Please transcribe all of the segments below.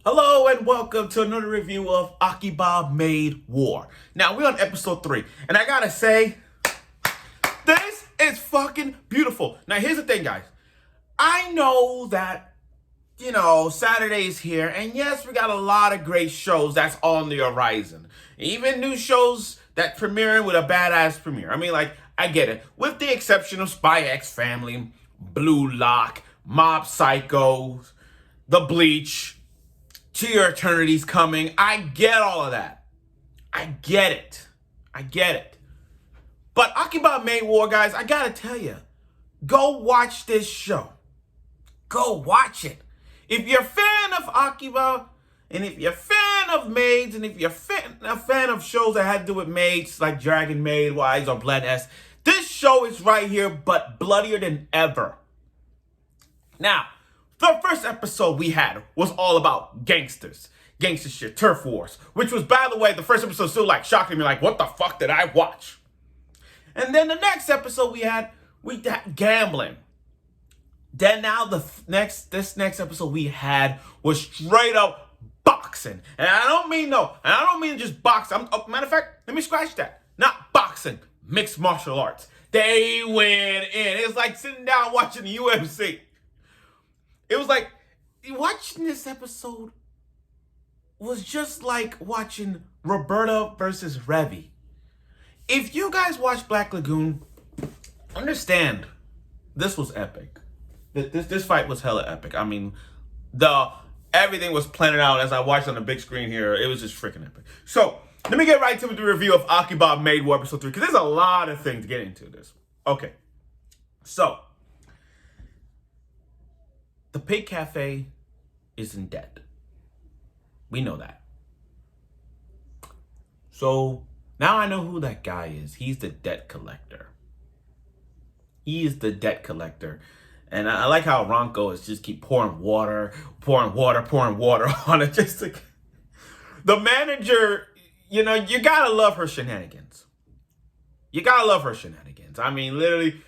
Hello and welcome to another review of Akiba Maid War. Now we're on episode 3, and I gotta say, this is fucking beautiful. Now here's the thing, guys. I know that, Saturday's here, and yes, we got a lot of great shows that's on the horizon. Even new shows that premiering with a badass premiere. I get it. With the exception of Spy X Family, Blue Lock, Mob Psychos, The Bleach, To Your Eternity's coming. I get all of that. I get it. But Akiba Maid War, guys, I gotta tell you, go watch this show. Go watch it. If you're a fan of Akiba, and if you're a fan of maids, and if you're a fan of shows that have to do with maids, like Dragon Maid, Wise, or Blood S, this show is right here, but bloodier than ever. Now, the first episode we had was all about gangsters. Gangster shit, turf wars. Which was, by the way, the first episode still shocking me, what the fuck did I watch? And then the next episode we had gambling. Then now this next episode we had was straight up boxing. And I don't mean just boxing. Matter of fact, let me scratch that. Not boxing, mixed martial arts. They went in. It's like sitting down watching the UFC. It was like, watching this episode was just like watching Roberta versus Revy. If you guys watch Black Lagoon, understand, this was epic. This fight was hella epic. Everything was planned out as I watched on the big screen here. It was just freaking epic. So, let me get right to the review of Akiba Maid War Episode 3, because there's a lot of things to get into this. Okay, so the Pig Cafe is in debt. We know that. So now I know who that guy is. He's the debt collector. He is the debt collector. And I like how Ronco is just keep pouring water on it. The manager, you gotta love her shenanigans. Literally,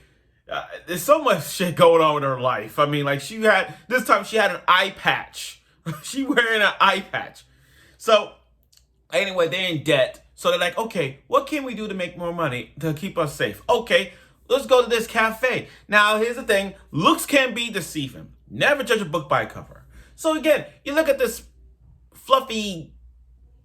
there's so much shit going on in her life. She had an eye patch. She wearing an eye patch. So, anyway, they're in debt. So they're like, okay, what can we do to make more money to keep us safe? Okay, let's go to this cafe. Now, here's the thing. Looks can be deceiving. Never judge a book by a cover. So again, you look at this fluffy,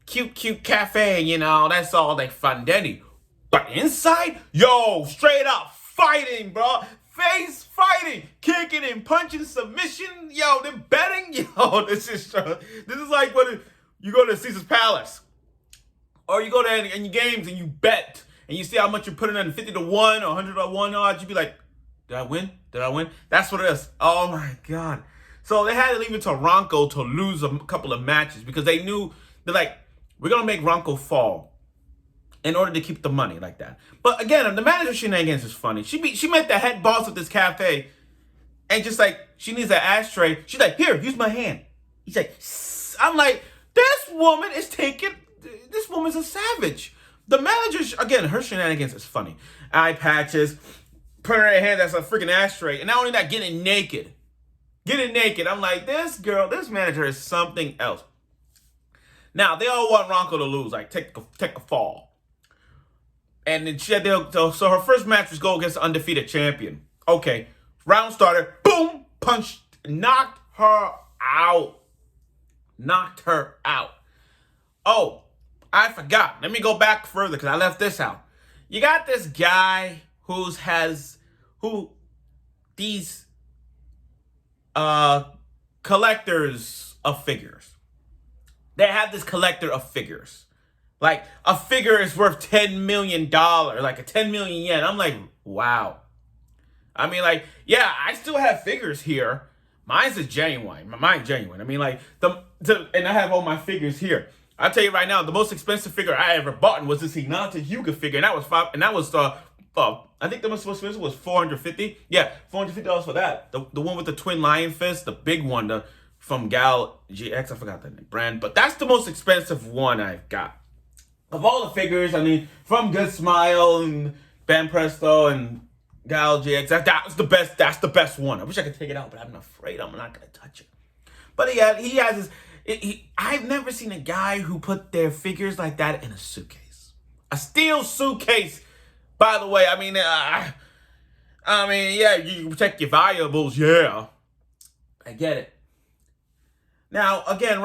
cute cafe, that's all fun dandy. But inside, straight up fighting, bro. Face fighting, kicking and punching, submission. They're betting. This is like when you go to Caesar's Palace, or you go there in your games and you bet, and you see how much you're putting in 50 to 1 or 100 to 1 odds. You'd be like, did I win? That's what it is. Oh my God. So they had to leave it to Ronco to lose a couple of matches because they knew, they're like, we're going to make Ronco fall in order to keep the money like that. But again, the manager shenanigans is funny. She met the head boss of this cafe, and just she needs an ashtray. She's like, here, use my hand. He's like, I'm like, this woman's a savage. The manager, again, her shenanigans is funny. Eye patches, putting her hand that's a freaking ashtray, and not only that, getting naked. I'm like, this manager is something else. Now, they all want Ronco to lose, take a fall. And then so her first match was go against the undefeated champion. Okay, round started, boom, punched, knocked her out. Oh, I forgot. Let me go back further because I left this out. You got this guy these collectors of figures. They have this collector of figures. Like, a figure is worth $10 million, like a 10 million yen. I'm like, wow. Yeah, I still have figures here. Mine's genuine. Mine's genuine. And I have all my figures here. I'll tell you right now, the most expensive figure I ever bought was this Hinata Hyuga figure, and that was I think the most expensive was $450. Yeah, $450 for that. The one with the twin lion fist, the big one, from Gal GX, I forgot the brand, but that's the most expensive one I've got. Of all the figures, from Good Smile and Bam Presto and Gal GX, that was the best. That's the best one. I wish I could take it out, but I'm afraid I'm not gonna touch it. But he has his. I've never seen a guy who put their figures like that in a suitcase. A steel suitcase, by the way. Yeah, you can protect your valuables, yeah. I get it. Now, again,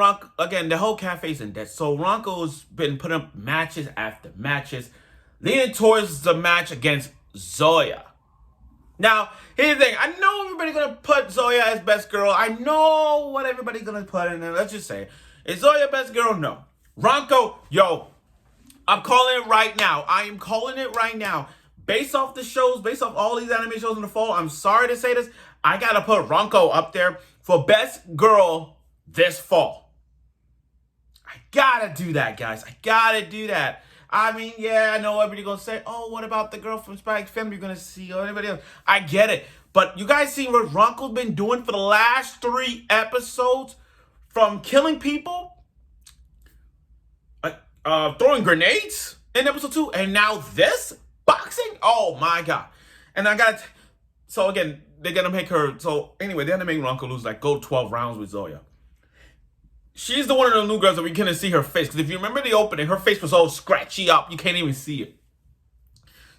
the whole cafe's in debt. So Ronco's been putting up matches after matches, leaning towards the match against Zoya. Now, here's the thing. I know everybody's going to put Zoya as best girl. I know what everybody's going to put in there. Let's just say, is Zoya best girl? No. Ronco, yo, I'm calling it right now. I am calling it right now. Based off the shows, based off all these anime shows in the fall, I'm sorry to say this, I got to put Ronco up there for best girl this fall. I got to do that, guys. I got to do that. Yeah, I know everybody's going to say, oh, what about the girl from Spy X Family you're going to see or anybody else? I get it. But you guys see what Ronco's been doing for the last 3 episodes? From killing people, throwing grenades in episode 2, and now this? Boxing? Oh my god. And so again, they're going to make her, so anyway, they're going to make Ronco lose, go 12 rounds with Zoya. She's the one of the new girls that we couldn't see her face. Because if you remember the opening, her face was all scratchy up. You can't even see it.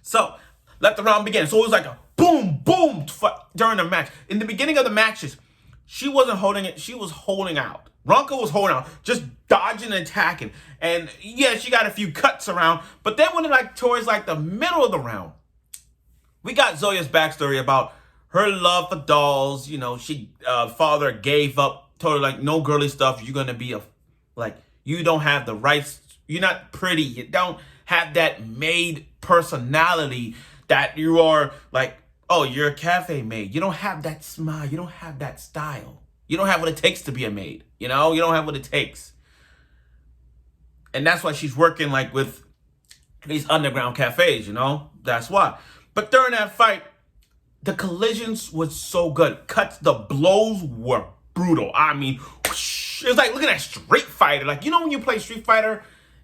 So, let the round begin. So it was like a boom, boom during the match. In the beginning of the matches, she wasn't holding it. She was holding out. Ronco was holding out. Just dodging and attacking. And yeah, she got a few cuts around. But then when towards the middle of the round, we got Zoya's backstory about her love for dolls. She father gave up. Told her, no girly stuff. You're going to be you don't have the rights. You're not pretty. You don't have that maid personality that you are oh, you're a cafe maid. You don't have that smile. You don't have that style. You don't have what it takes to be a maid. You don't have what it takes. And that's why she's working with these underground cafes, That's why. But during that fight, the collisions was so good. The blows were brutal. Whoosh. It was looking at Street Fighter. When you play Street Fighter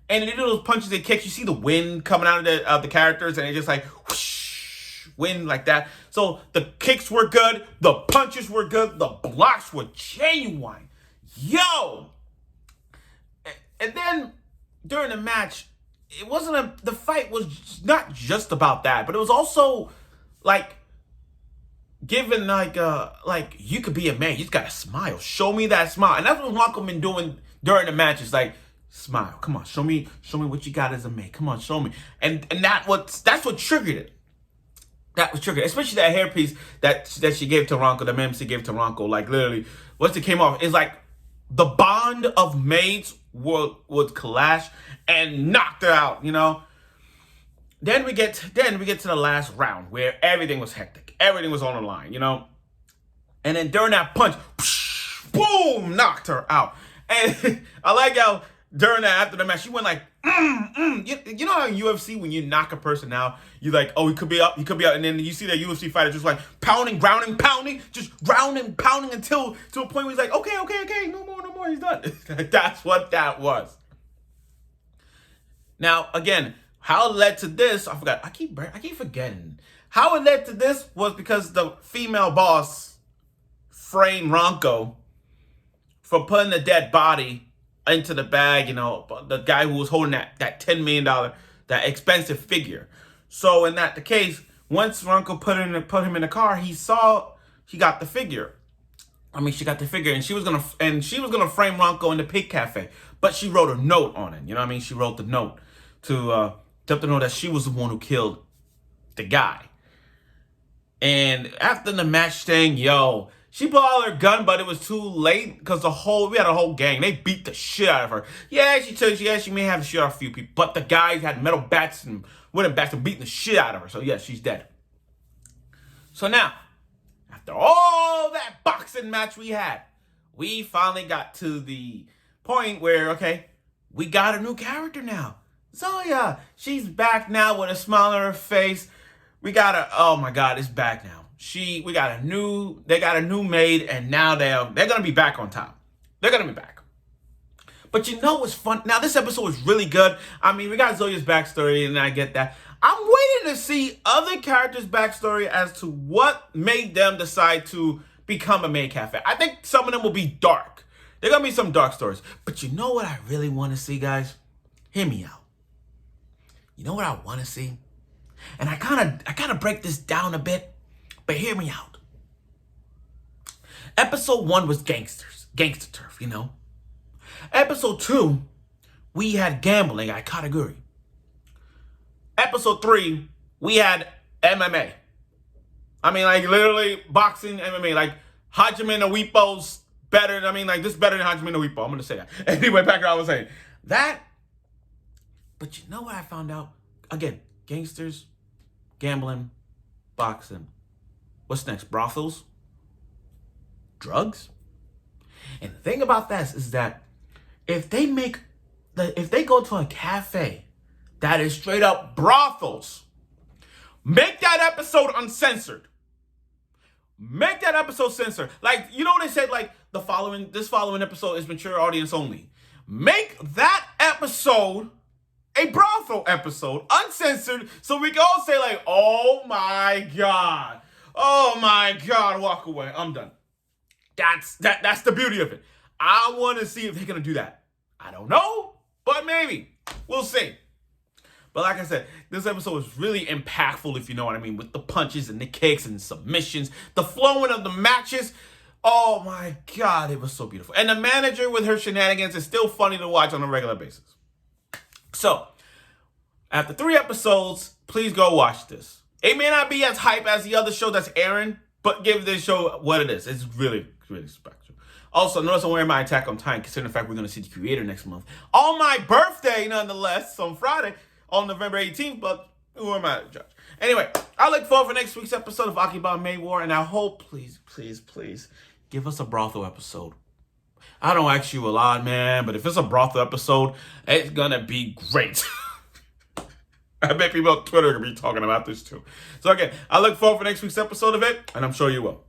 and they do those punches and kicks, you see the wind coming out of the characters and it's just whoosh, wind like that. So the kicks were good. The punches were good. The blocks were genuine. Yo! And then during the match, it wasn't the fight was not just about that, but it was also given you could be a man, you just gotta smile. Show me that smile. And that's what Ronco been doing during the matches. Smile. Come on, show me what you got as a man. Come on, show me. And that's what triggered it. That was triggered. Especially that hairpiece that she gave to Ronco, the MC gave to Ronco. Literally, once it came off, it's the bond of maids would clash and knocked her out, Then we get to the last round where everything was hectic. Everything was on the line, And then during that punch, boom, knocked her out. And I like how during that, after the match, she went You know how in UFC when you knock a person out, you oh, he could be up, and then you see that UFC fighter just pounding, grounding, pounding, just grounding, pounding until to a point where he's okay, no more, he's done. That's what that was. Now again, how it led to this, I forgot. I keep forgetting. How it led to this was because the female boss framed Ronco for putting the dead body into the bag, the guy who was holding that $10 million, that expensive figure. So in the case, once Ronco put him in the car, he got the figure. She got the figure, and she was gonna frame Ronco in the pig cafe, but she wrote a note on it. She wrote the note to know that she was the one who killed the guy. And after the match thing, she pulled out her gun, but it was too late because we had a whole gang. They beat the shit out of her. Yeah, she may have to shoot out a few people, but the guys had metal bats and wooden bats and beating the shit out of her. So yeah, she's dead. So now, after all that boxing match we had, we finally got to the point where, okay, we got a new character now. Zoya, she's back now with a smile on her face. Oh my God, it's back now. They got a new maid, and now they're gonna be back on top. They're gonna be back. But what's fun? Now this episode was really good. We got Zoya's backstory, and I get that. I'm waiting to see other characters' backstory as to what made them decide to become a maid cafe. I think some of them will be dark. There gonna be some dark stories. But you know what I really want to see, guys? Hear me out. You know what I want to see? And I kind of break this down a bit, but hear me out. Episode 1 was gangster turf, you know. Episode 2, we had gambling at Kataguri. Episode 3, we had MMA. I mean, like, literally boxing, MMA. Like, Hajime no Ippo's better. I mean, like, this is better than Hajime no Ippo. I'm going to say that. Anyway, back to what I was saying. That, but you know what I found out? Again, gangsters, gambling, boxing. What's next? Brothels? Drugs? And the thing about this is that if they go to a cafe that is straight up brothels, make that episode uncensored. Make that episode censored. Like, you know what they said, like, this following episode is mature audience only. Make that episode a brothel episode, uncensored, so we can all say, like, oh my God, walk away, I'm done. That's the beauty of it. I want to see if they're going to do that. I don't know, but maybe. We'll see. But like I said, this episode was really impactful, if you know what I mean, with the punches and the kicks and submissions, the flowing of the matches. Oh my God, it was so beautiful. And the manager with her shenanigans is still funny to watch on a regular basis. So, after 3 episodes, please go watch this. It may not be as hype as the other show that's airing, but give this show what it is. It's really, really special. Also, notice I'm wearing my Attack on Titan, considering the fact we're going to see the creator next month. On my birthday, nonetheless, on Friday, on November 18th, but who am I to judge? Anyway, I look forward for next week's episode of Akiba Maid War, and I hope, please, give us a brothel episode. I don't ask you a lot, man, but if it's a brothel episode, it's gonna be great. I bet people on Twitter are gonna be talking about this too. So again, I look forward for next week's episode of it, and I'm sure you will.